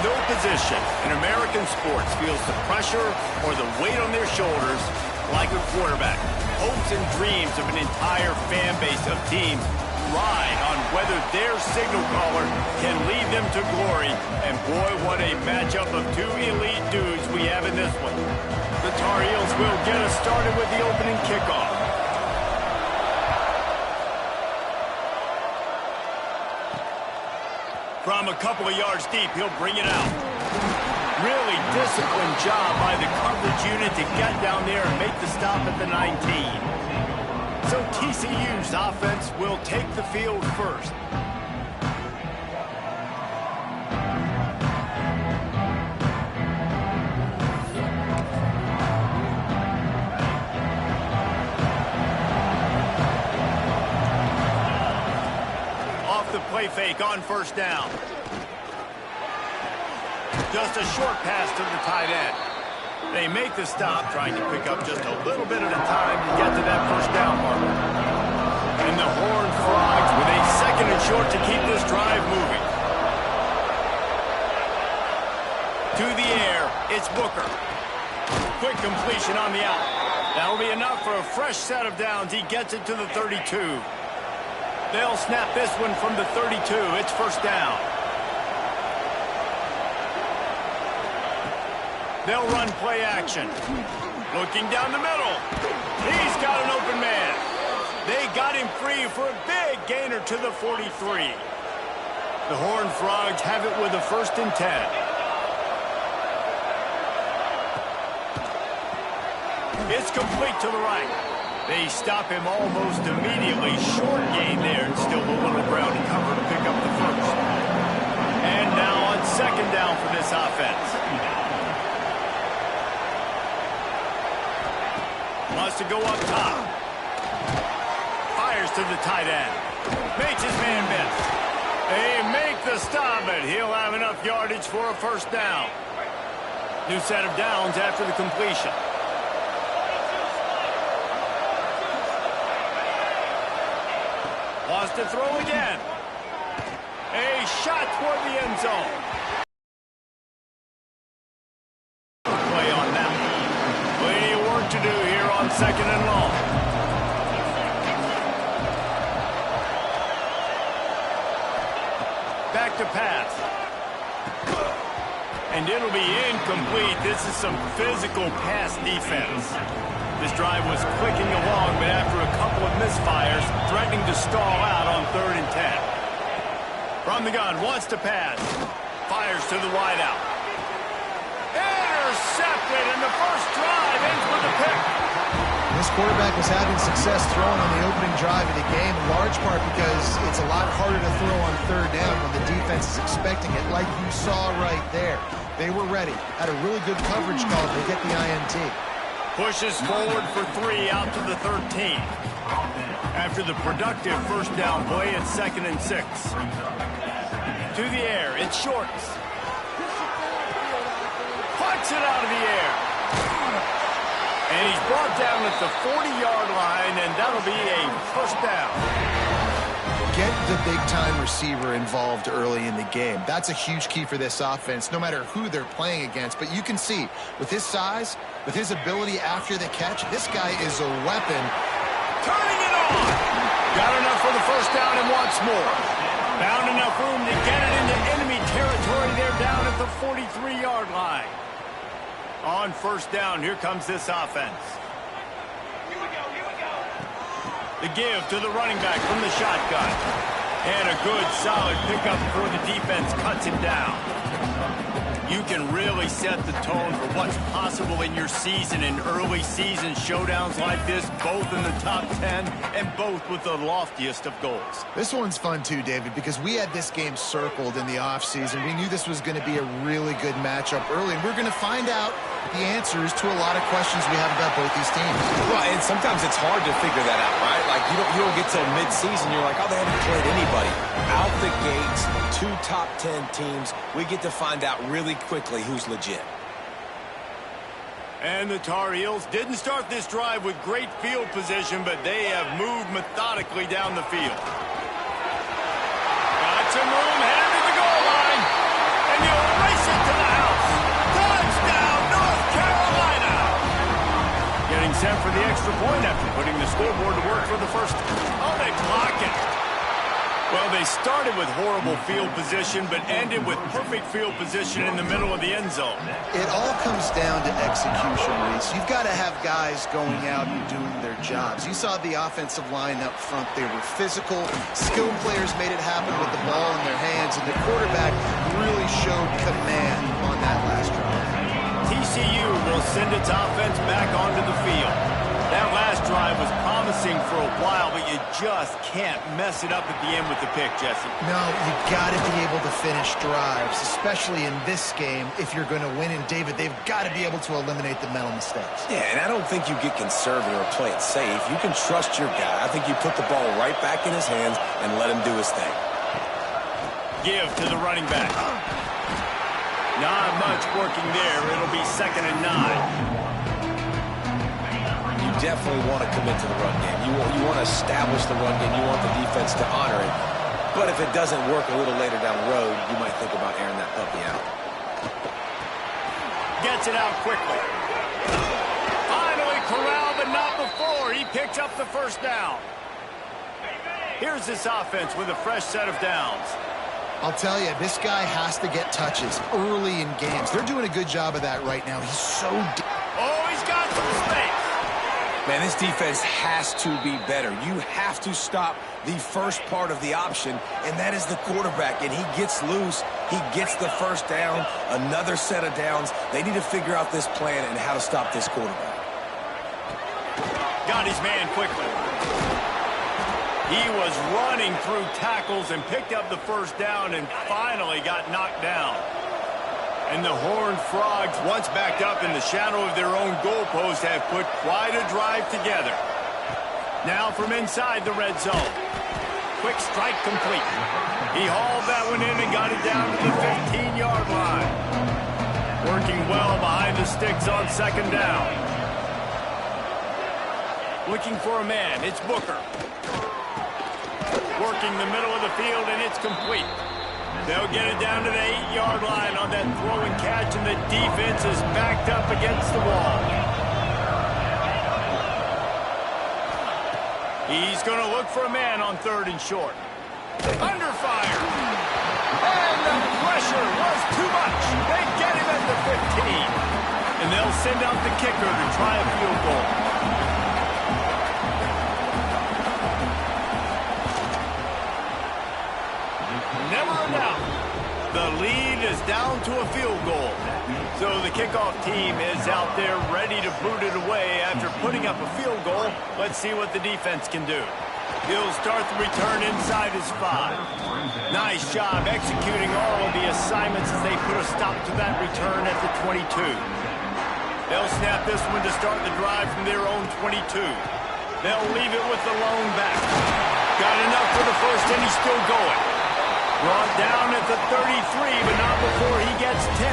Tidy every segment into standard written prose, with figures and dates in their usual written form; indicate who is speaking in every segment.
Speaker 1: no position in American sports feels the pressure or the weight on their shoulders like a quarterback. Hopes and dreams of an entire fan base of teams ride on whether their signal caller can lead them to glory. And boy, what a matchup of two elite dudes we have in this one. The Tar Heels will get us started with the opening kickoff. From a couple of yards deep, he'll bring it out. Really disciplined job by the coverage unit to get down there and make the stop at the 19. So TCU's offense will take the field first. Play fake on first down. Just a short pass to the tight end. They make the stop, trying to pick up just a little bit at a time to get to that first down mark. And the Horned Frogs with a second and short to keep this drive moving. To the air, it's Booker. Quick completion on the out. That'll be enough for a fresh set of downs. He gets it to the 32. They'll snap this one from the 32. It's first down. They'll run play action. Looking down the middle. He's got an open man. They got him free for a big gainer to the 43. The Horned Frogs have it with a 1st and 10. It's complete to the right. They stop him almost immediately. Short gain there, and still a little ground to cover to pick up the first. And now on second down for this offense. Wants to go up top. Fires to the tight end. Makes his man miss. They make the stop, but he'll have enough yardage for a first down. New set of downs after the completion. Wants to throw again. A shot toward the end zone. Play on that. Plenty of work to do here on second and long. Back to pass. And it'll be incomplete. This is some physical pass defense. This drive was clicking along, but after a couple of misfires, threatening to stall out on 3rd and 10. From the gun, wants to pass. Fires to the wideout. Intercepted, and the first drive ends with a pick.
Speaker 2: This quarterback was having success throwing on the opening drive of the game, in large part because it's a lot harder to throw on 3rd down when the defense is expecting it, like you saw right there. They were ready. Had a really good coverage call to get the INT.
Speaker 1: Pushes forward for 3 out to the 13. After the productive first down play, it's 2nd and 6. To the air, it's Shorts. Puts it out of the air. And he's brought down at the 40-yard line, and that'll be a first down.
Speaker 2: Get the big-time receiver involved early in the game. That's a huge key for this offense, no matter who they're playing against. But you can see, with his size, with his ability after the catch, this guy is a weapon.
Speaker 1: Turning it on! Got enough for the first down and wants more. Found enough room to get it into enemy territory. They're down at the 43-yard line. On first down, here comes this offense. The give to the running back from the shotgun. And a good, solid pickup before the defense cuts him down. You can really set the tone for what's possible in your season in early season showdowns like this, both in the top 10 and both with the loftiest of goals.
Speaker 2: This one's fun too, David, because we had this game circled in the offseason. We knew this was going to be a really good matchup early, and we're going to find out the answers to a lot of questions we have about both these teams.
Speaker 3: Well, and sometimes it's hard to figure that out, right? Like, you don't get till mid-season, you're like, oh, they haven't played anybody. Out the gates, 2 top 10 teams, we get to find out really quickly who's legit.
Speaker 1: And the Tar Heels didn't start this drive with great field position, but they have moved methodically down the field. Got some room, headed to the goal line, and you'll race it sent for the extra point after putting the scoreboard to work for the first. Oh, they block it. Well, they started with horrible field position, but ended with perfect field position in the middle of the end zone.
Speaker 2: It all comes down to execution, Reese. You've got to have guys going out and doing their jobs. You saw the offensive line up front. They were physical. Skilled players made it happen with the ball in their hands, and the quarterback really showed command on that last drive.
Speaker 1: TCU will send its offense back onto the field. That last drive was promising for a while, but you just can't mess it up at the end with the pick, Jesse.
Speaker 2: No, you've got to be able to finish drives, especially in this game if you're going to win. And, David, they've got to be able to eliminate the mental mistakes.
Speaker 3: Yeah, and I don't think you get conservative or play it safe. You can trust your guy. I think you put the ball right back in his hands and let him do his thing.
Speaker 1: Give to the running back. Not much working there. It'll be 2nd and 9.
Speaker 3: Definitely want to commit to the run game. You want to establish the run game. You want the defense to honor it. But if it doesn't work a little later down the road, you might think about airing that puppy out.
Speaker 1: Gets it out quickly. Finally corralled, but not before. He picked up the first down. Here's this offense with a fresh set of downs.
Speaker 2: I'll tell you, this guy has to get touches early in games. They're doing a good job of that right now. He's so deep.
Speaker 1: Oh, he's got some space.
Speaker 3: Man, this defense has to be better. You have to stop the first part of the option, and that is the quarterback. And he gets loose. He gets the first down, another set of downs. They need to figure out this plan and how to stop this quarterback.
Speaker 1: Got his man quickly. He was running through tackles and picked up the first down and finally got knocked down. And the Horned Frogs, once backed up in the shadow of their own goalpost, have put quite a drive together. Now from inside the red zone. Quick strike complete. He hauled that one in and got it down to the 15-yard line. Working well behind the sticks on 2nd down. Looking for a man. It's Booker. Working the middle of the field, and it's complete. They'll get it down to the 8-yard line on that throw and catch, and the defense is backed up against the wall. He's going to look for a man on 3rd and short. Under fire. And the pressure was too much. They get him at the 15. And they'll send out the kicker to try a field goal. Never a doubt. The lead is down to a field goal. So the kickoff team is out there ready to boot it away after putting up a field goal. Let's see what the defense can do. He'll start the return inside his 5. Nice job executing all of the assignments as they put a stop to that return at the 22. They'll snap this one to start the drive from their own 22. They'll leave it with the lone back. Got enough for the first, and he's still going. Brought down at the 33, but not before he gets 10.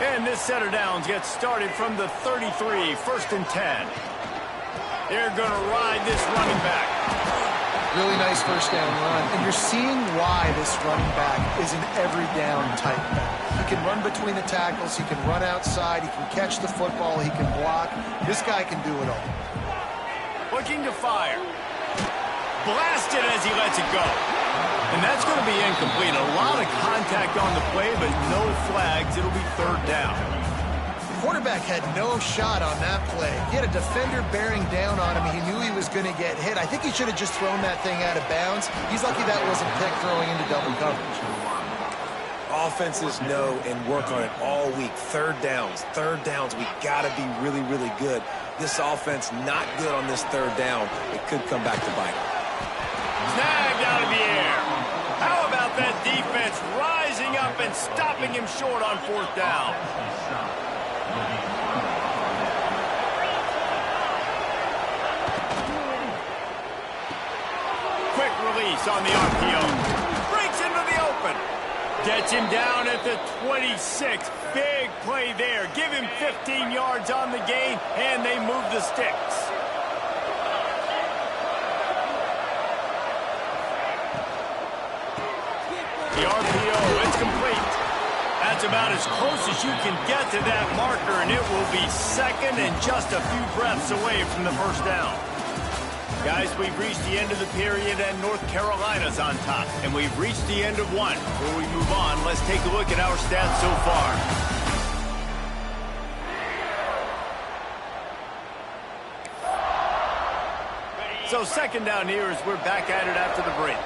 Speaker 1: And this set of downs gets started from the 33, 1st and 10. They're going to ride this running back.
Speaker 2: Really nice first down run. And you're seeing why this running back is an every down type back. He can run between the tackles. He can run outside. He can catch the football. He can block. This guy can do it all.
Speaker 1: Looking to fire. Blasted as he lets it go. And that's going to be incomplete. A lot of contact on the play, but no flags. It'll be 3rd down.
Speaker 2: The quarterback had no shot on that play. He had a defender bearing down on him. He knew he was going to get hit. I think he should have just thrown that thing out of bounds. He's lucky that wasn't picked throwing into double coverage.
Speaker 3: Offenses know and work on it all week. 3rd downs. We got to be really, really good. This offense not good on this 3rd down. It could come back to bite them.
Speaker 1: Snagged out of the air. How about that defense rising up and stopping him short on 4th down? Quick release on the RPO. Breaks into the open. Gets him down at the 26. Big play there. Give him 15 yards on the gain, and they move the sticks. The RPO, it's complete. At That's about as close as you can get to that marker, and it will be second and just a few breaths away from the first down. Guys, we've reached the end of the period, and North Carolina's on top. And we've reached the end of one. Before we move on, let's take a look at our stats so far. So second down here as we're back at it after the break.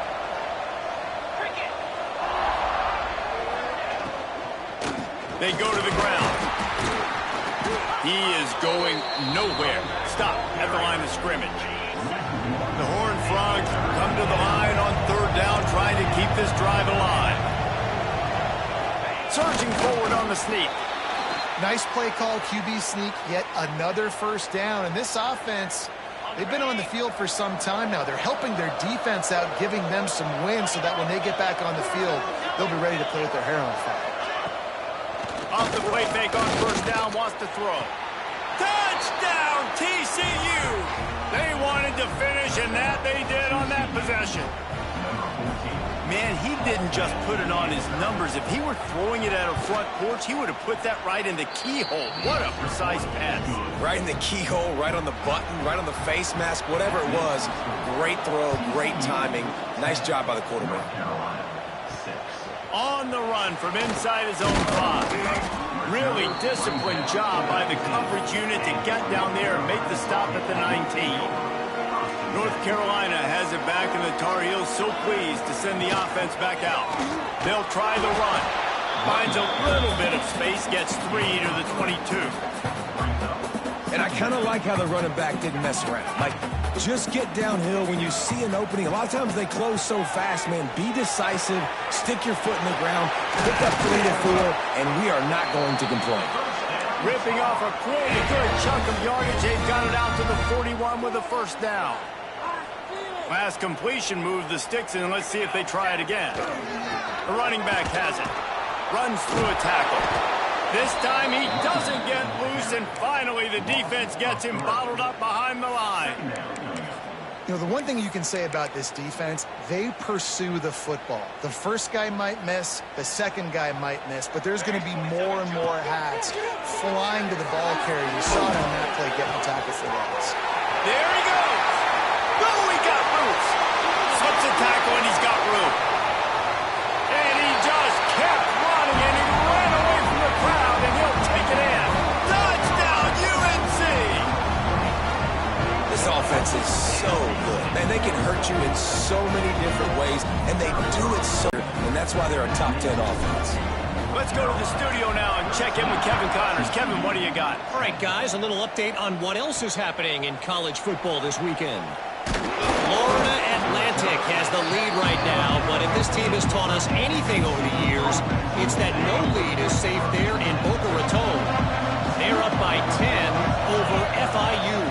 Speaker 1: They go to the ground. He is going nowhere. Stop at the line of scrimmage. The Horned Frogs come to the line on third down, trying to keep this drive alive. Surging forward on the sneak.
Speaker 2: Nice play call, QB sneak, yet another first down. And this offense, they've been on the field for some time now. They're helping their defense out, giving them some wins so that when they get back on the field, they'll be ready to play with their hair on fire.
Speaker 1: Off the play fake on first down, wants to throw. Touchdown, TCU! They wanted to finish, and that they did on that possession. Man, he didn't just put it on his numbers. If he were throwing it at a front porch, he would have put that right in the keyhole. What a precise pass.
Speaker 3: Right in the keyhole, right on the button, right on the face mask, whatever it was. Great throw, great timing. Nice job by the quarterback.
Speaker 1: On the run from inside his own 5. Really disciplined job by the coverage unit to get down there and make the stop at the 19. North Carolina has it back, and the Tar Heels so pleased to send the offense back out. They'll try the run. Finds a little bit of space, gets 3 to the 22.
Speaker 3: And I kind of like how the running back didn't mess around. Like, just get downhill when you see an opening. A lot of times they close so fast, man. Be decisive, stick your foot in the ground, pick up 3 to 4, and we are not going to complain.
Speaker 1: Ripping off a pretty good chunk of yardage. They've got it out to the 41 with a first down. Last completion moved the sticks, and let's see if they try it again. The running back has it. Runs through a tackle. This time he doesn't get loose, and finally the defense gets him bottled up behind the line.
Speaker 2: You know, the one thing you can say about this defense, they pursue the football. The first guy might miss, the second guy might miss, but there's going to be more and more hats flying to the ball carrier. You saw it on that play getting the tackle for loss.
Speaker 1: There he goes. Oh, he got loose. Slips a tackle, and he's got room. And he just kept running, and he ran away from the crowd, and he'll take it in. Touchdown, UNC!
Speaker 3: This offense is so good. Man, they can hurt you in so many different ways, and they do it so good, and that's why they're a top 10 offense.
Speaker 1: Let's go to the studio now and check in with Kevin Connors. Kevin, what do you got?
Speaker 4: All right, guys, a little update on what else is happening in college football this weekend. Florida Atlantic has the lead right now, but if this team has taught us anything over the years, it's that no lead is safe there in Boca Raton. They're up by 10 over FIU.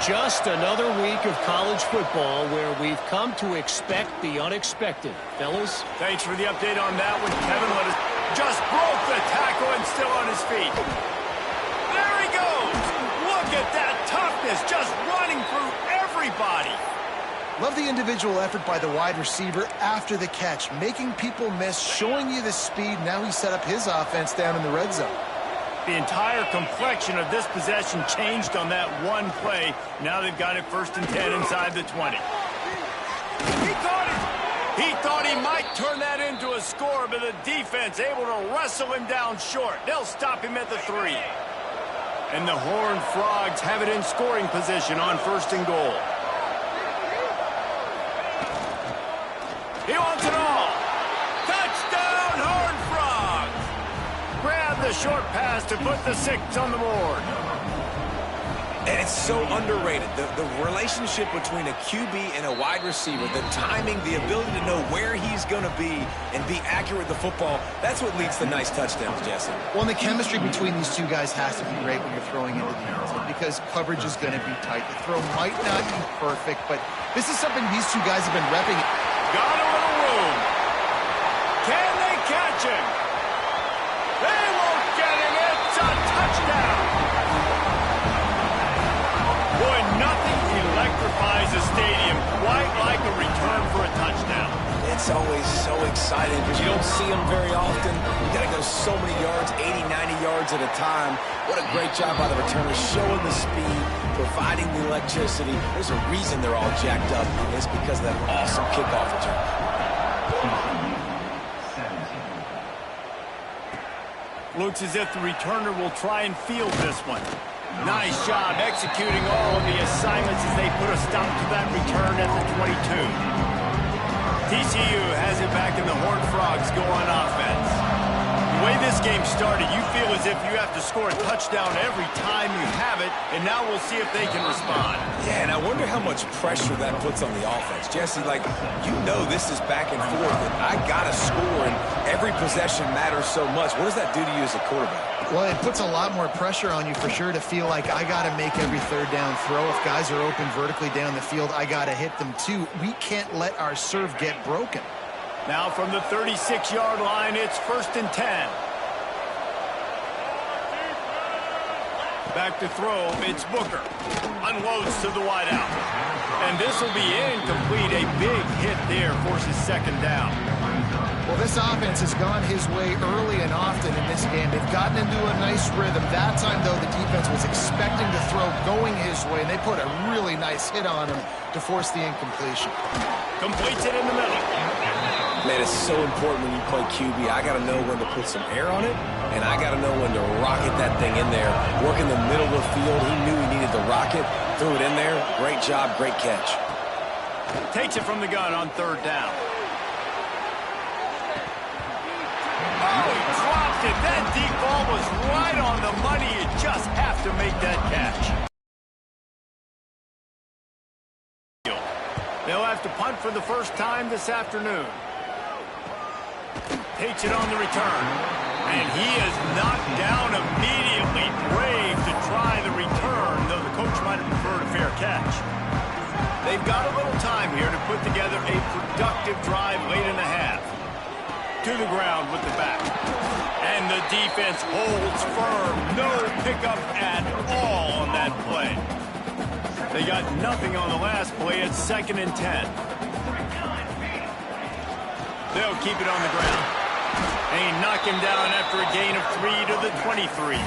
Speaker 4: Just another week of college football where we've come to expect the unexpected. Fellas?
Speaker 1: Thanks for the update on that one, Kevin. Let us just broke the tackle and still on his feet. There he goes. Look at that toughness, just running through everybody.
Speaker 2: Love the individual effort by the wide receiver after the catch, making people miss, showing you the speed. Now he set up his offense down in the red zone.
Speaker 1: The entire complexion of this possession changed on that one play. Now they've got it 1st and 10 inside the 20. He caught it. He thought he might turn that into a score, but the defense able to wrestle him down short. They'll stop him at the 3. And the Horned Frogs have it in scoring position on 1st and goal. He wants it all. Touchdown, Horned Frogs. Grab the short pass to put the 6 on the board.
Speaker 3: And it's so underrated. The relationship between a QB and a wide receiver, the timing, the ability to know where he's going to be and be accurate with the football, that's what leads to nice touchdowns, Jesse.
Speaker 2: Well, and the chemistry between these two guys has to be great when you're throwing into the end zone because coverage is going to be tight. The throw might not be perfect, but this is something these two guys have been repping.
Speaker 1: Got a little room. Can they catch him? They won't get him. It's a touchdown. Boy, nothing electrifies a stadium quite like a return for a touchdown.
Speaker 3: It's It's always so exciting because you don't see them very often. You got to go so many yards, 80, 90 yards at a time. What a great job by the returners, showing the speed, providing the electricity. There's a reason they're all jacked up, and it's because of that awesome kickoff return.
Speaker 1: Looks as if the returner will try and field this one. Nice job executing all of the assignments as they put a stop to that return at the 22. TCU has it back, and the Horned Frogs go on offense. The way this game started, you feel as if you have to score a touchdown every time you have it, and now we'll see if they can respond.
Speaker 3: Yeah, and I wonder how much pressure that puts on the offense. Jesse, like, you know this is back and forth, and I got to score, and every possession matters so much. What does that do to you as a quarterback?
Speaker 2: Well, it puts a lot more pressure on you for sure to feel like I got to make every third down throw. If guys are open vertically down the field, I got to hit them too. We can't let our serve get broken.
Speaker 1: Now from the 36-yard line, it's 1st and 10. Back to throw, it's Booker. Unloads to the wideout. And this will be incomplete. A big hit there forces 2nd down.
Speaker 2: Well, this offense has gone his way early and often in this game. They've gotten into a nice rhythm. That time, though, the defense was expecting to throw going his way, and they put a really nice hit on him to force the incompletion.
Speaker 1: Completes it in the middle.
Speaker 3: Man, it's so important when you play QB. I got to know when to put some air on it, and I got to know when to rocket that thing in there. Work in the middle of the field. He knew he needed to rocket. Threw it in there. Great job, great catch.
Speaker 1: Takes it from the gun on 3rd down. Oh, he dropped it. That deep ball was right on the money. You just have to make that catch. They'll have to punt for the first time this afternoon. Takes it on the return. And he is knocked down immediately. Brave to try the return, though the coach might have preferred a fair catch. They've got a little time here to put together a productive drive late in the half. To the ground with the back. And the defense holds firm. No pickup at all on that play. They got nothing on the last play. It's 2nd and 10. They'll keep it on the ground. And he knocked him down after a gain of 3 to the 23.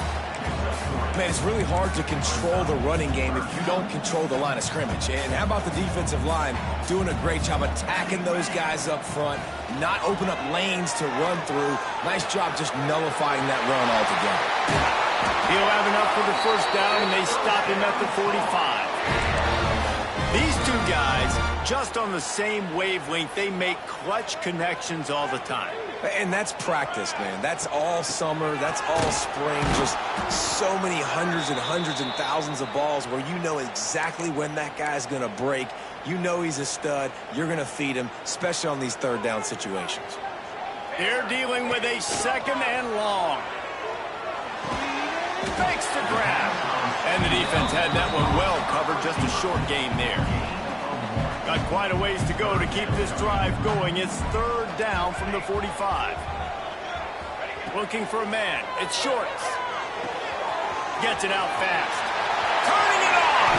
Speaker 3: Man, it's really hard to control the running game if you don't control the line of scrimmage. And how about the defensive line doing a great job attacking those guys up front, not open up lanes to run through. Nice job just nullifying that run altogether.
Speaker 1: He'll have enough for the 1st down, and they stop him at the 45. These two guys, just on the same wavelength, they make clutch connections all the time.
Speaker 3: And that's practice, man. That's all summer. That's all spring. Just so many hundreds and thousands of balls where you know exactly when that guy's going to break. You know he's a stud. You're going to feed him, especially on these 3rd down situations.
Speaker 1: They're dealing with a 2nd and long. Fakes to grab. And the defense had that one well covered. Just a short gain there. Got quite a ways to go to keep this drive going. It's 3rd down from the 45. Looking for a man. It's Shorts. Gets it out fast. Turning it on.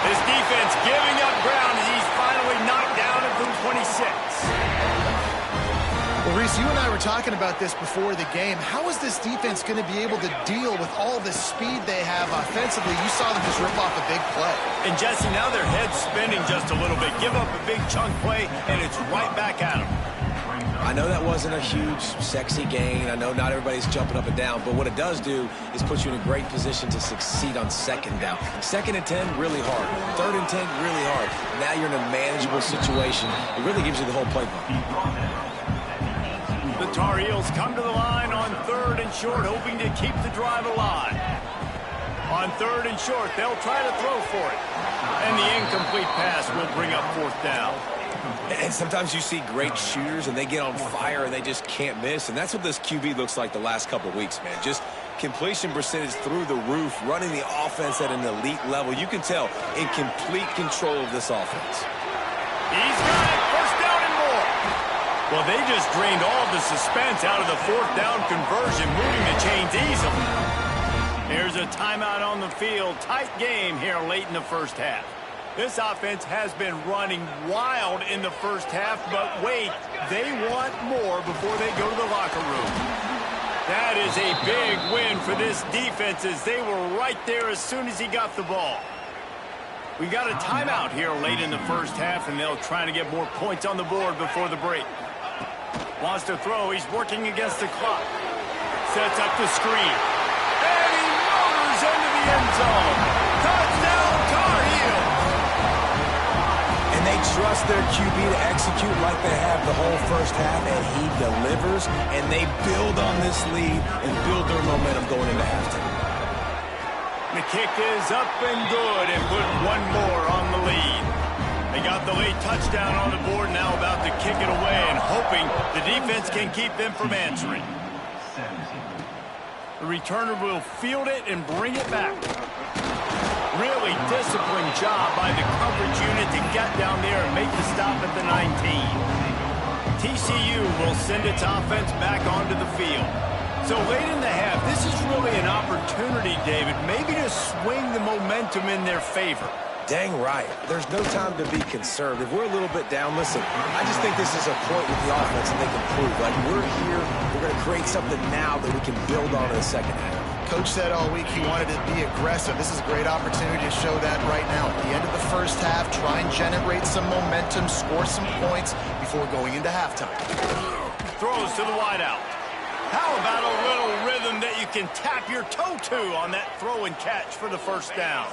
Speaker 1: This defense giving up ground as he's finally knocked down at the 26.
Speaker 2: Well, Reese, you and I were talking about this before the game. How is this defense going to be able to deal with all the speed they have offensively? You saw them just rip off a big play.
Speaker 1: And, Jesse, now their head's spinning just a little bit. Give up a big chunk play, and it's right back at them.
Speaker 3: I know that wasn't a huge, sexy gain. I know not everybody's jumping up and down, but what it does do is put you in a great position to succeed on 2nd down. 2nd and 10, really hard. 3rd and 10, really hard. Now you're in a manageable situation. It really gives you the whole playbook.
Speaker 1: The Tar Heels come to the line on 3rd and short, hoping to keep the drive alive. On 3rd and short, they'll try to throw for it. And the incomplete pass will bring up 4th down.
Speaker 3: And sometimes you see great shooters, and they get on fire, and they just can't miss. And that's what this QB looks like the last couple of weeks, man. Just completion percentage through the roof, running the offense at an elite level. You can tell in complete control of this offense.
Speaker 1: He's got it. 1st down and more. Well, they just drained all the suspense out of the 4th down conversion, moving the chains easily. Here's a timeout on the field. Tight game here late in the 1st half. This offense has been running wild in the first half, but wait, they want more before they go to the locker room. That is a big win for this defense as they were right there as soon as he got the ball. We got a timeout here late in the first half, and they'll try to get more points on the board before the break. Wants to throw. He's working against the clock. Sets up the screen. And he motors into the end zone. Touchdown, Tar Heels.
Speaker 3: And they trust their QB to execute like they have the whole first half, and he delivers, and they build on this lead and build their momentum going into halftime.
Speaker 1: The kick is up and good and put one more on the lead. They got the late touchdown on the board, now about to kick it away and hoping the defense can keep them from answering. The returner will field it and bring it back. Really disciplined job by the coverage unit to get down there and make the stop at the 19. TCU will send its offense back onto the field. So late in the half, this is really an opportunity, David, maybe to swing the momentum in their favor.
Speaker 3: Dang right. There's no time to be conservative. We're a little bit down. Listen, I just think this is a point with the offense that they can prove. Like, we're here, we're going to create something now that we can build on in the second half.
Speaker 2: Coach said all week he wanted to be aggressive. This is a great opportunity to show that right now. At the end of the first half, try and generate some momentum, score some points before going into halftime.
Speaker 1: Throws to the wideout. How about a little rhythm that you can tap your toe to on that throw and catch for the first down?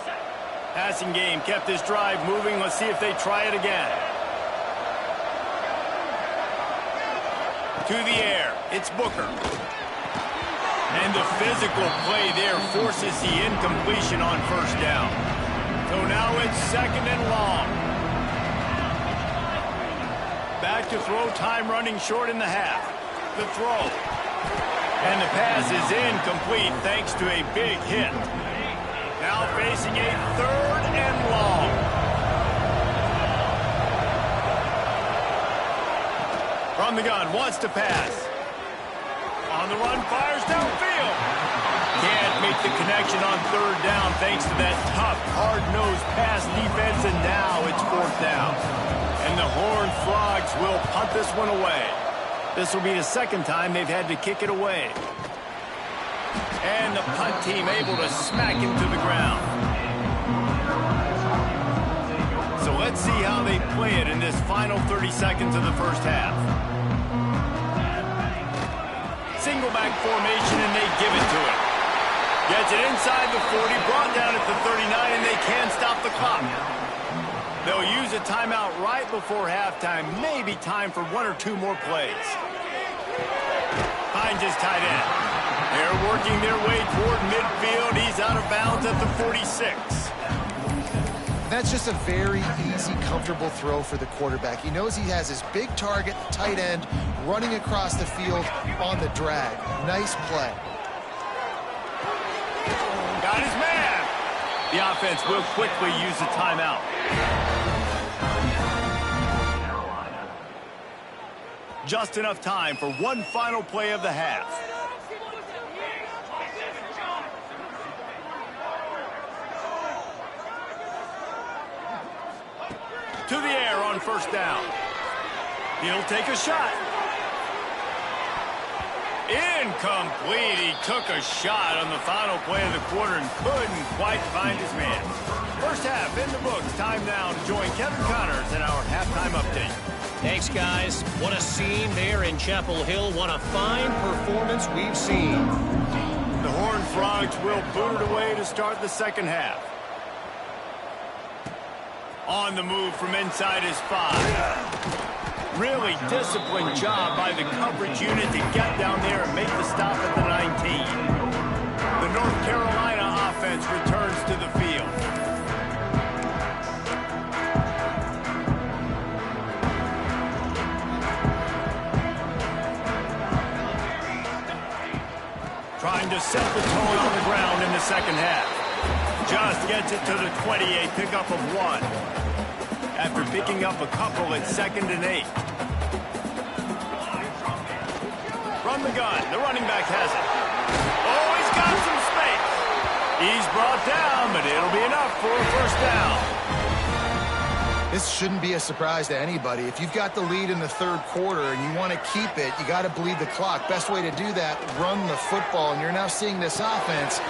Speaker 1: Passing game kept this drive moving. Let's see if they try it again. To the air. It's Booker. And the physical play there forces the incompletion on first down. So now it's second and long. Back to throw time, running short in the half. The throw. And the pass is incomplete thanks to a big hit. Now facing a third and long. From the gun, wants to pass. On the run, fires downfield. Can't make the connection on third down thanks to that tough, hard-nosed pass defense, and now it's fourth down. And the Horned Frogs will punt this one away. This will be the second time they've had to kick it away. And the punt team able to smack him to the ground. So let's see how they play it in this final 30 seconds of the first half. Single back formation, and they give it to him. Gets it inside the 40, brought down at the 39, and they can stop the clock. They'll use a timeout right before halftime. Maybe time for one or two more plays. Finds his tight end. They're working their way toward midfield. He's out of bounds at the 46.
Speaker 2: That's just a very easy, comfortable throw for the quarterback. He knows he has his big target, tight end, running across the field on the drag. Nice play.
Speaker 1: Got his man. The offense will quickly use a timeout. Just enough time for one final play of the half. To the air on first down. He'll take a shot. Incomplete. He took a shot on the final play of the quarter and couldn't quite find his man. First half in the books. Time now to join Kevin Connors in our halftime update.
Speaker 4: Thanks, guys. What a scene there in Chapel Hill. What a fine performance we've seen.
Speaker 1: The Horned Frogs will boot it away to start the second half. On the move from inside his 5. Really disciplined job by the coverage unit to get down there and make the stop at the 19. The North Carolina offense returns to the field. Trying to set the tone on the ground in the second half. Just gets it to the 28, pickup of 1. After picking up a couple at 2nd and 8. From the gun, the running back has it. Oh, he's got some space. He's brought down, but it'll be enough for a first down.
Speaker 2: This shouldn't be a surprise to anybody. If you've got the lead in the third quarter and you want to keep it, you got to bleed the clock. Best way to do that, run the football. And you're now seeing this offense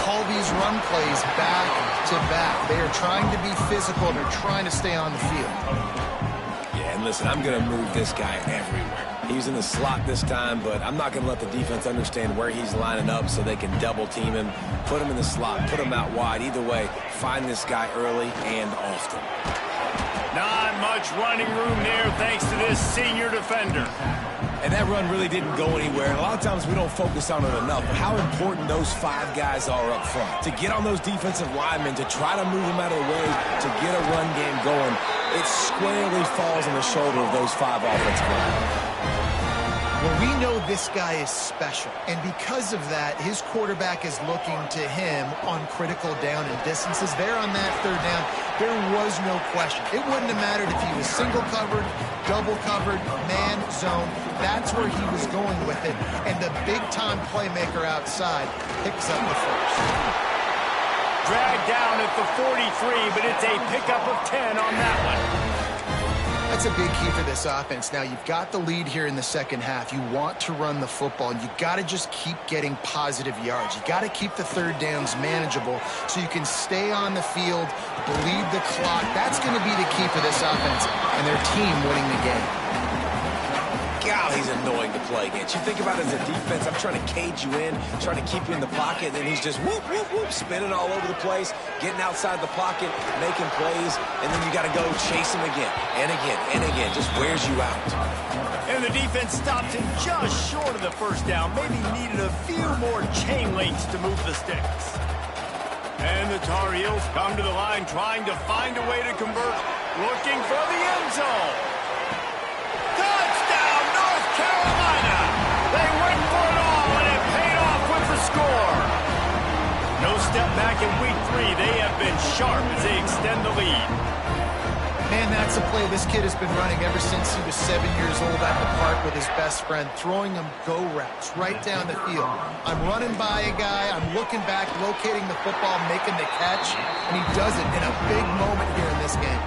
Speaker 2: call these run plays back to back. They are trying to be physical. They're trying to stay on the field.
Speaker 3: Yeah, and listen, I'm going to move this guy everywhere. He's in the slot this time, but I'm not going to let the defense understand where he's lining up so they can double team him, put him in the slot, put him out wide. Either way, find this guy early and often.
Speaker 1: Not much running room there thanks to this senior defender.
Speaker 3: And that run really didn't go anywhere. A lot of times we don't focus on it enough, but how important those 5 guys are up front. To get on those defensive linemen, to try to move them out of the way, to get a run game going, it squarely falls on the shoulder of those 5 offensive linemen.
Speaker 2: Well, we know this guy is special, and because of that, his quarterback is looking to him on critical down and distances. There on that third down, there was no question. It wouldn't have mattered if he was single covered, double covered, man, zone. That's where he was going with it, and the big-time playmaker outside picks up the first.
Speaker 1: Dragged down at the 43, but it's a pickup of 10 on that one.
Speaker 2: That's a big key for this offense. Now, you've got the lead here in the second half. You want to run the football, and you got to just keep getting positive yards. You got to keep the third downs manageable so you can stay on the field, bleed the clock. That's going to be the key for this offense and their team winning the game.
Speaker 3: God, he's annoying to play against. You think about it as a defense, I'm trying to cage you in, trying to keep you in the pocket, and then he's just whoop, whoop, whoop, spinning all over the place, getting outside the pocket, making plays, and then you got to go chase him again, and again, and again. Just wears you out.
Speaker 1: And the defense stops him just short of the first down. Maybe needed a few more chain links to move the sticks. And the Tar Heels come to the line trying to find a way to convert, looking for the end zone. Touchdown, North Carolina! They went for it all, and it paid off with the score. No step back in week 3. They have been sharp as they extend the lead.
Speaker 2: Man, that's a play this kid has been running ever since he was 7 years old at the park with his best friend, throwing him go routes right down the field. I'm running by a guy, I'm looking back, locating the football, making the catch, and he does it in a big moment here in this game.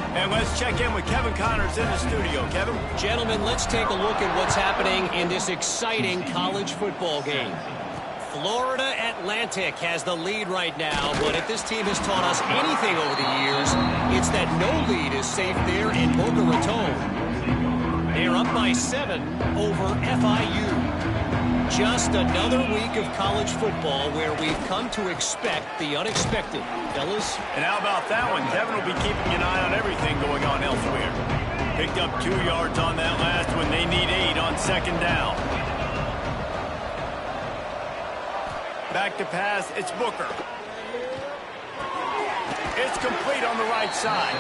Speaker 1: And let's check in with Kevin Connors in the studio. Kevin?
Speaker 4: Gentlemen, let's take a look at what's happening in this exciting college football game. Florida Atlantic has the lead right now, but if this team has taught us anything over the years, it's that no lead is safe there in Boca Raton. They're up by 7 over FIU. Just another week of college football where we've come to expect the unexpected. Fellas?
Speaker 1: And how about that one? Kevin will be keeping an eye on everything going on elsewhere. Picked up 2 yards on that last one. They need 8 on second down. Back to pass, it's Booker. It's complete on the right side.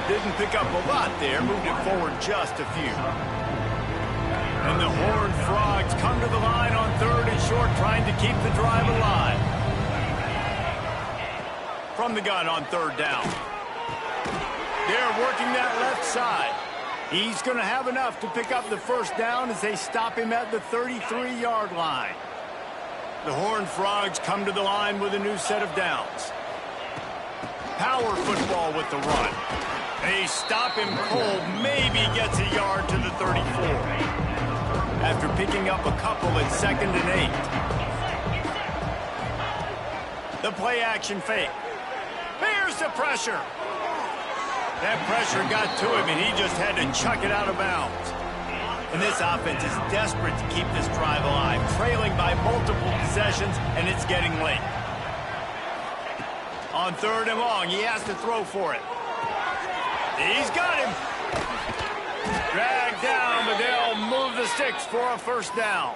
Speaker 1: Didn't pick up a lot there, moved it forward just a few. And the Horned Frogs come to the line on 3rd and short, trying to keep the drive alive. From the gun on 3rd down. They're working that left side. He's going to have enough to pick up the first down as they stop him at the 33-yard line. The Horned Frogs come to the line with a new set of downs. Power football with the run. They stop him cold, maybe gets a yard to the 34. After picking up a couple at 2nd and 8. The play action fake. Here's the pressure. That pressure got to him, and he just had to chuck it out of bounds. And this offense is desperate to keep this drive alive, trailing by multiple possessions, and it's getting late. On 3rd and long, he has to throw for it. He's got him. Dragged down, but they'll move the sticks for a first down.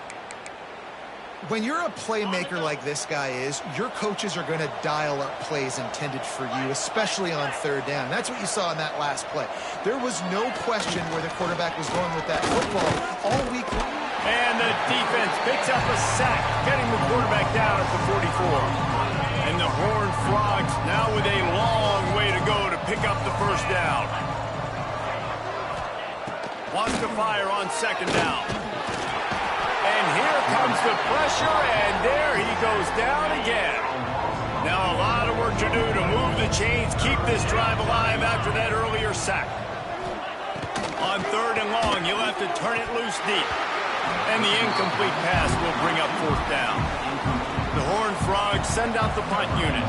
Speaker 2: When you're a playmaker like this guy is, your coaches are going to dial up plays intended for you, especially on 3rd down. That's what you saw in that last play. There was no question where the quarterback was going with that football all week long.
Speaker 1: And the defense picks up a sack, getting the quarterback down at the 44. And the Horned Frogs now with a long way to go to pick up the first down. Wants to fire on 2nd down. And here comes the pressure, and there he goes down again. Now a lot of work to do to move the chains, keep this drive alive after that earlier sack. On 3rd and long, you'll have to turn it loose deep. And the incomplete pass will bring up 4th down. The Horned Frogs send out the punt unit.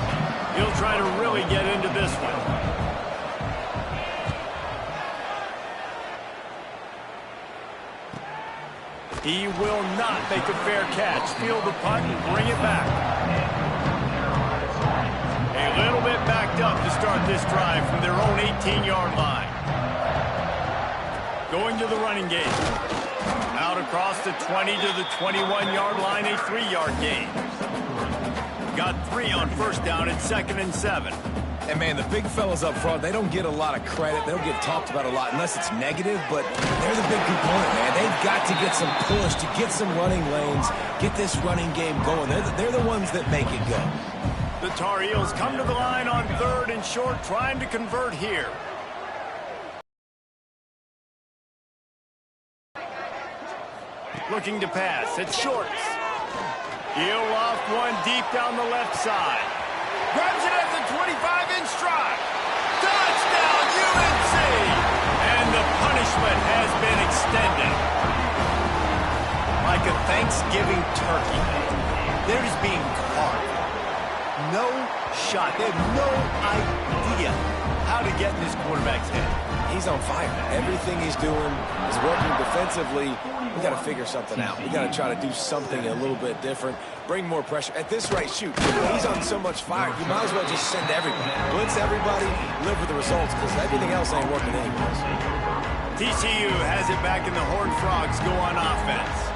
Speaker 1: He'll try to really get into this one. He will not make a fair catch. Field the punt and bring it back. A little bit backed up to start this drive from their own 18-yard line. Going to the running game. Out across the 20 to the 21-yard line, a 3-yard gain. Got 3 on 1st down and 2nd and 7.
Speaker 3: And, man, the big fellas up front, they don't get a lot of credit. They don't get talked about a lot unless it's negative, but they're the big component, man. They've got to get some push, to get some running lanes, get this running game going. They're the ones that make it go.
Speaker 1: The Tar Heels come to the line on 3rd and short, trying to convert here. Looking to pass. It's Shorts. He'll loft one deep down the left side. Grabs it at the 25-inch stride. Touchdown, UNC! And the punishment has been extended. Like a Thanksgiving turkey, they're just being carved. No shot. They have no idea how to get in this quarterback's head.
Speaker 3: He's on fire. Everything he's doing is working defensively. We got to figure something out. We got to try to do something a little bit different. Bring more pressure. At this rate, shoot, he's on so much fire, you might as well just send everybody. Blitz everybody, live with the results, because everything else ain't working anyways.
Speaker 1: TCU has it back and the Horned Frogs go on offense.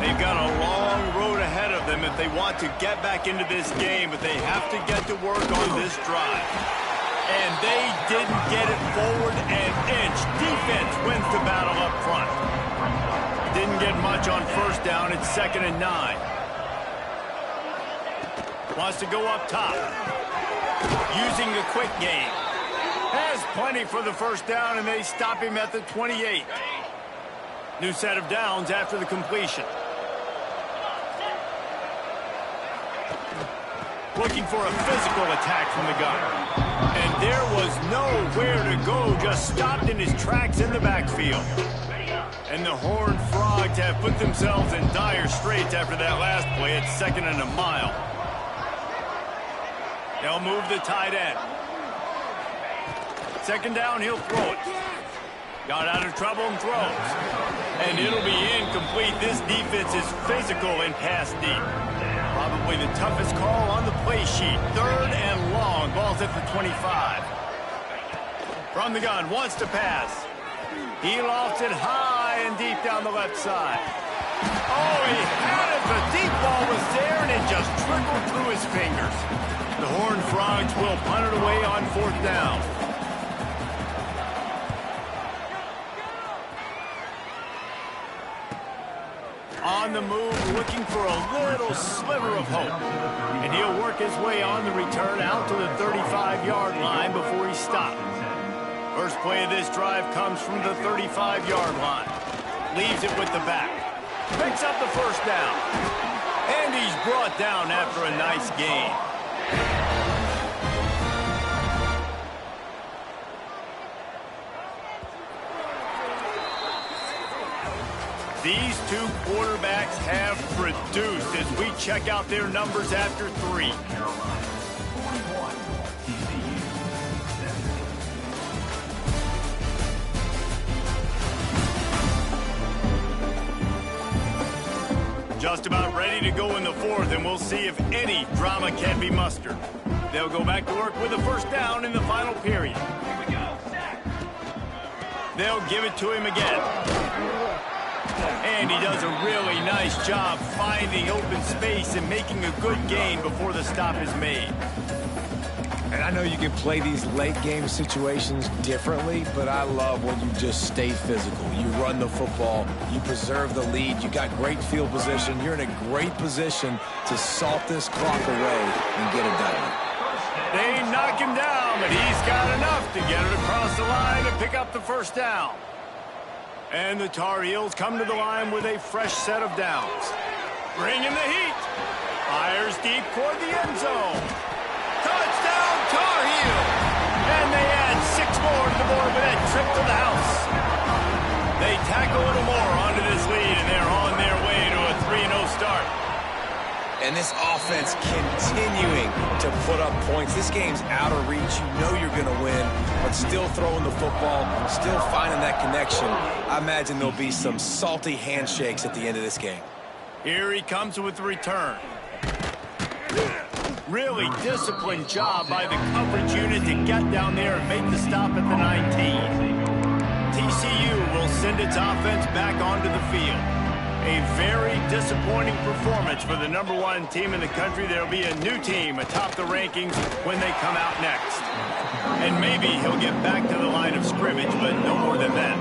Speaker 1: They've got a long road ahead of them if they want to get back into this game, but they have to get to work on this drive. And they didn't get it forward an inch. Defense wins the battle up front. Didn't get much on 1st down. It's 2nd and 9. Wants to go up top. Using the quick game. Has plenty for the 1st down, and they stop him at the 28. New set of downs after the completion. Looking for a physical attack from the gun. And there was nowhere to go, just stopped in his tracks in the backfield. And the Horned Frogs have put themselves in dire straits after that last play. It's 2nd and a mile. They'll move the tight end. 2nd down, he'll throw it. Got out of trouble and throws. And it'll be incomplete. This defense is physical and pass deep. Probably the toughest call on the play sheet. 3rd and long. Ball's at the 25. From the gun, wants to pass. He lofts it high and deep down the left side. Oh, he had it. The deep ball was there, and it just trickled through his fingers. The Horned Frogs will punt it away on 4th down. On the move, looking for a little sliver of hope. And he'll work his way on the return out to the 35-yard line before he stops. First play of this drive comes from the 35-yard line. Leaves it with the back. Picks up the 1st down. And he's brought down after a nice gain. These two quarterbacks have produced as we check out their numbers after 3. Just about ready to go in the 4th, and we'll see if any drama can be mustered. They'll go back to work with a 1st down in the final period. They'll give it to him again. And he does a really nice job finding open space and making a good gain before the stop is made.
Speaker 3: And I know you can play these late game situations differently, but I love when you just stay physical. You run the football, you preserve the lead, you got great field position, you're in a great position to salt this clock away and get it done.
Speaker 1: They knock him down, but he's got enough to get it across the line and pick up the 1st down. And the Tar Heels come to the line with a fresh set of downs. Bringing the heat. Fires deep toward the end zone. Touchdown, Tar Heels! And they add 6 more to the board with that
Speaker 3: And this offense continuing to put up points. This game's out of reach. You know you're going to win, but still throwing the football, still finding that connection. I imagine there'll be some salty handshakes at the end of this game.
Speaker 1: Here he comes with the return. Really disciplined job by the coverage unit to get down there and make the stop at the 19. TCU will send its offense back onto the field. A very disappointing performance for the #1 team in the country. There'll be a new team atop the rankings when they come out next. And maybe he'll get back to the line of scrimmage, but no more than that.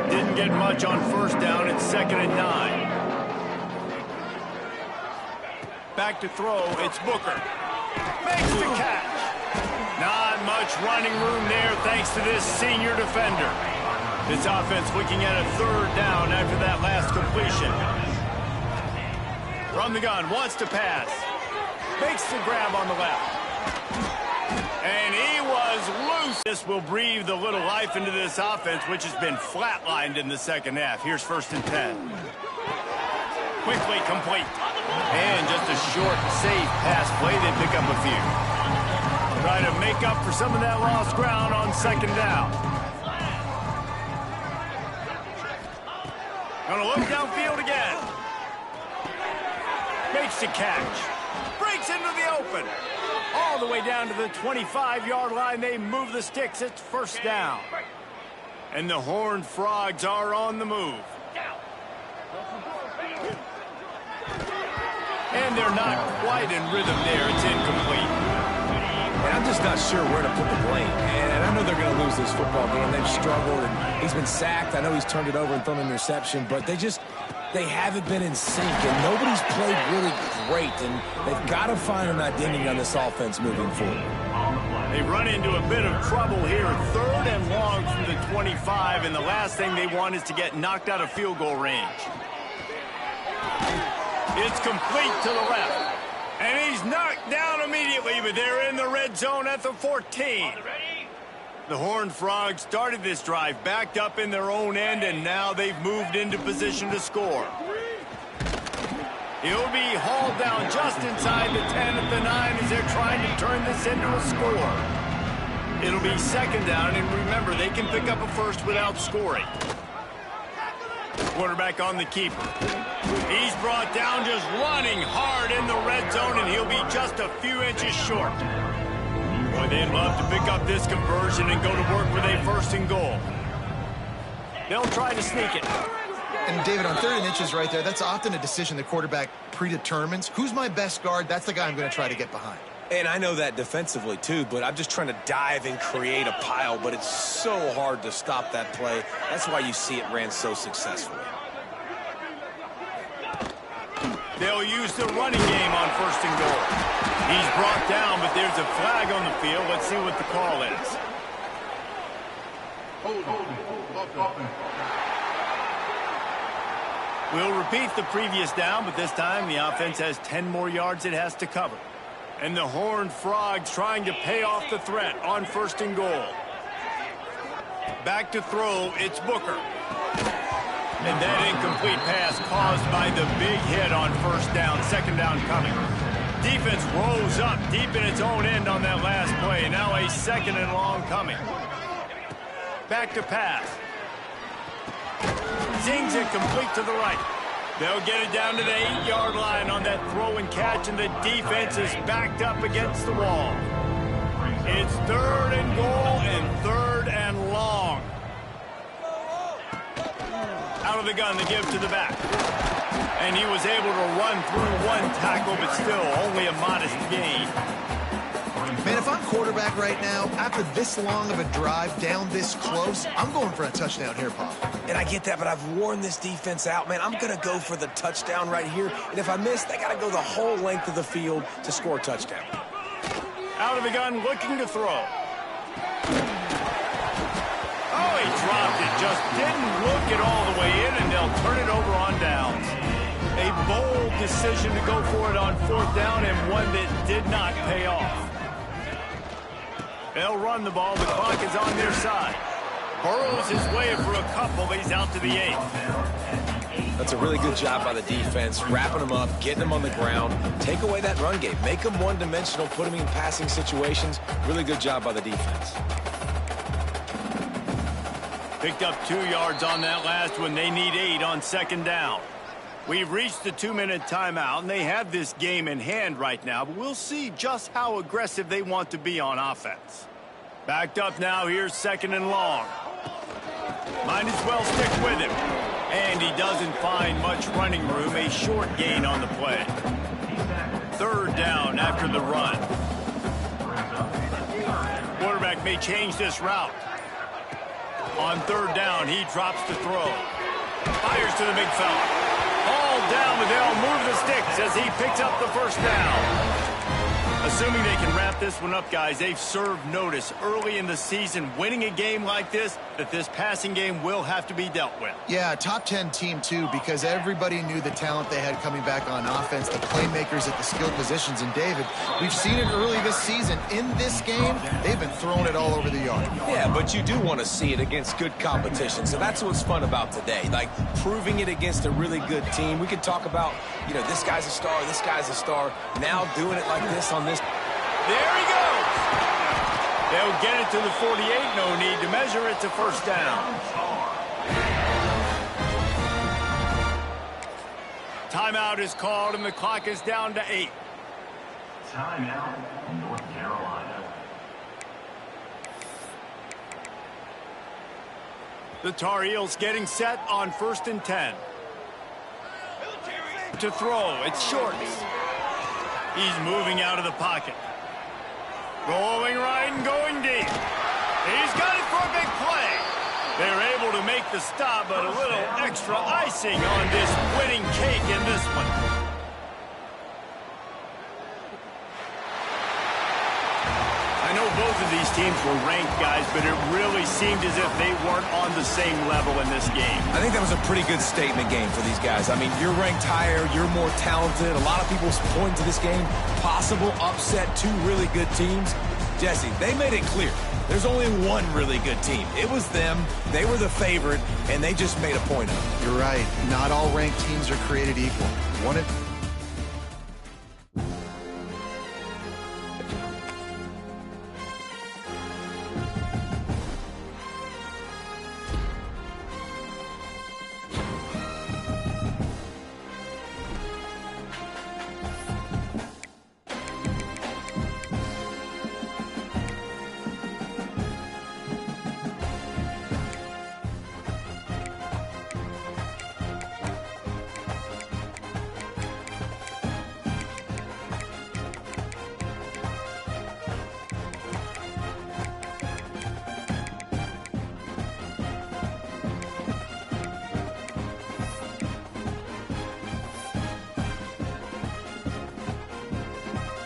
Speaker 1: Didn't get much on first down. It's 2nd and 9. Back to throw. It's Booker. Makes the catch. Not much running room there thanks to this senior defender. This offense looking at a 3rd down after that last completion. From the gun, wants to pass. Makes the grab on the left. And he was loose. This will breathe a little life into this offense, which has been flatlined in the second half. Here's 1st and 10. Quickly complete. And just a short, safe pass play. They pick up a few. Try to make up for some of that lost ground on 2nd down. Gonna look downfield again. Makes the catch. Breaks into the open. All the way down to the 25-yard line. They move the sticks. It's 1st down. And the Horned Frogs are on the move. And they're not quite in rhythm there. It's incomplete.
Speaker 3: And I'm just not sure where to put the blame. And I know they're going to lose this football game. They've struggled, and he's been sacked. I know he's turned it over and thrown an interception, but they haven't been in sync, and nobody's played really great, and they've got to find an identity on this offense moving forward.
Speaker 1: They run into a bit of trouble here. 3rd and long from the 25, and the last thing they want is to get knocked out of field goal range. It's complete to the left. And he's knocked down immediately, but they're in the red zone at the 14. The Horned Frogs started this drive, backed up in their own end, and now they've moved into position to score. He'll be hauled down just inside the 10 at the 9 as they're trying to turn this into a score. It'll be 2nd down, and remember, they can pick up a first without scoring. Quarterback on the keeper. He's brought down just running hard in the red zone, and he'll be just a few inches short. Boy, they'd love to pick up this conversion and go to work with a 1st and goal. They'll try to sneak it.
Speaker 2: And, David, on 3rd and inches right there, that's often a decision the quarterback predetermines. Who's my best guard? That's the guy I'm going to try to get behind.
Speaker 3: And I know that defensively, too, but I'm just trying to dive and create a pile, but it's so hard to stop that play. That's why you see it ran so successfully.
Speaker 1: They'll use the running game on 1st and goal. He's brought down, but there's a flag on the field. Let's see what the call is. We'll repeat the previous down, but this time the offense has 10 more yards it has to cover. And the Horned Frogs trying to pay off the threat on 1st and goal. Back to throw, it's Booker. And that incomplete pass caused by the big hit on 1st down, 2nd down coming. Defense rose up deep in its own end on that last play. Now a 2nd and long coming. Back to pass. Zings it complete to the right. They'll get it down to the 8-yard line on that throw and catch, and the defense is backed up against the wall. It's 3rd and goal and 3rd and long. Out of the gun, they give to the back. And he was able to run through 1 tackle, but still only a modest gain.
Speaker 2: Man, if I'm quarterback right now, after this long of a drive down this close, I'm going for a touchdown here, Pop.
Speaker 3: And I get that, but I've worn this defense out, man. I'm going to go for the touchdown right here. And if I miss, they got to go the whole length of the field to score a touchdown.
Speaker 1: Out of the gun, looking to throw. Oh, he dropped it. Just didn't look it all the way in, and they'll turn it over on downs. A bold decision to go for it on 4th down, and one that did not pay off. They'll run the ball. The clock is on their side. Burrows his way for a couple. He's out to the 8th.
Speaker 3: That's a really good job by the defense, wrapping them up, getting them on the ground. Take away that run game. Make them one-dimensional, put them in passing situations. Really good job by the defense.
Speaker 1: Picked up 2 yards on that last one. They need 8 on second down. We've reached the 2-minute timeout, and they have this game in hand right now, but we'll see just how aggressive they want to be on offense. Backed up now, here's second and long. Might as well stick with him. And he doesn't find much running room, a short gain on the play. Third down after the run. Quarterback may change this route. On third down, he drops to throw. Fires to the big fella. All down, but they'll move the sticks as he picks up the first down. Assuming they can wrap this one up, guys, they've served notice early in the season, winning a game like this, that this passing game will have to be dealt with.
Speaker 2: Yeah, top 10 team, too, because everybody knew the talent they had coming back on offense, the playmakers at the skill positions. And, David, we've seen it early this season. In this game, they've been throwing it all over the yard.
Speaker 3: Yeah, but you do want to see it against good competition. So that's what's fun about today, like proving it against a really good team. We could talk about, you know, this guy's a star, this guy's a star. Now doing it like this on this.
Speaker 1: There he goes. They'll get it to the 48. No need to measure it to first down. Timeout is called, and the clock is down to 8.
Speaker 5: Timeout, North Carolina.
Speaker 1: The Tar Heels getting set on first and 10. To throw, it's short. He's moving out of the pocket. Going right and going deep. He's got it for a big play. They're able to make the stop, but a little extra icing on this winning cake in this one. I know both of these teams were ranked, guys, but it really seemed as if they weren't on the same level in this game.
Speaker 3: I think that was a pretty good statement game for these guys. I mean, you're ranked higher, you're more talented. A lot of people point to this game, possible upset, 2 really good teams. Jesse, they made it clear. There's only one really good team. It was them. They were the favorite, and they just made a point of it.
Speaker 2: You're right. Not all ranked teams are created equal.